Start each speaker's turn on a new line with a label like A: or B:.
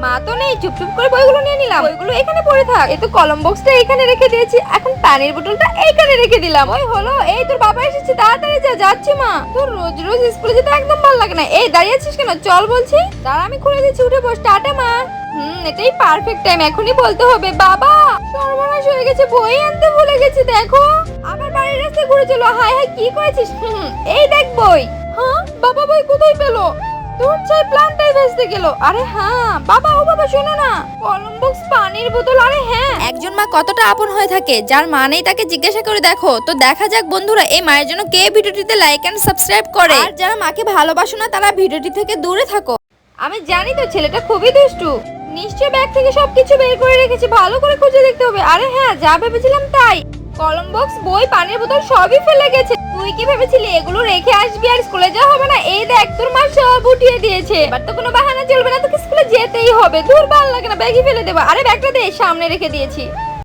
A: মা তো নেই, চুপচুপ করে বইগুলো নিয়ে নিলাম। বইগুলো এখানে পড়ে থাক। এই তো কলম বক্সটা এখানে রেখে দিয়েছি, এখন পানির বোতলটা এইখানে রেখে দিলাম। ওই হলো, এই তোর বাবা এসেছে, তাড়াতাড়ি যা। যাচ্ছি মা। তোর রোজ রোজ স্কুলে যেতে একদম ভালো লাগে না। এই দাঁড়িয়ে আছিস কেন? চল বলছি। দাঁড়া, আমি খুলে দিচ্ছি, উঠে বস। টাটা মা। এটাই পারফেক্ট টাইম, এখনই বলতে হবে। বাবা, সর্বনাশ হয়ে গেছে, বই আনতে ভুলে গেছি। দেখো, আবার বাড়ির রাস্তায় ঘুরে চলো। হায় হায়, কি করেছিস? এই দেখ বই। হ্যাঁ বাবা, বই কোথায় পেলো? তোর চাই প্ল্যানটাই ভেস্তে গেল। আরে হ্যাঁ বাবা, ও বাবা শোনো না, কলম বক্স, পানির বোতল। আরে হ্যাঁ, একজন মা কতটা আপন হয়ে থাকে, যার মা নেই তাকে জিজ্ঞাসা করে দেখো। তো দেখা যাক বন্ধুরা, এই মায়ের জন্য কে ভিডিওটিতে লাইক এন্ড সাবস্ক্রাইব করে, আর যারা মাকে ভালোবাসো না তারা ভিডিওটি থেকে দূরে থাকো। আমি জানি তো ছেলেটা খুবই দুষ্টু, নিশ্চয়ই ব্যাগ থেকে সবকিছু বের করে রেখেছে, ভালো করে খুঁজে দেখতে হবে। আরে হ্যাঁ, যা ভেবেছিলাম তাই, কলম বক্স, বই, পানির বোতল সবই ফেলে গেছে। তুই কি ভেবেছিলি এগুলো রেখে আসবি আর স্কুলে যাওয়া হবে না? এই দেখ, তোর মা সব উঠিয়ে দিয়েছে। এবার তো কোনো বাহানা চলবে না, তোকে স্কুলে যেতেই হবে। দূর, ভালো লাগে না, ব্যাগই ফেলে দেবো। আরে ব্যাগটা দে, সামনে রেখে দিয়েছি।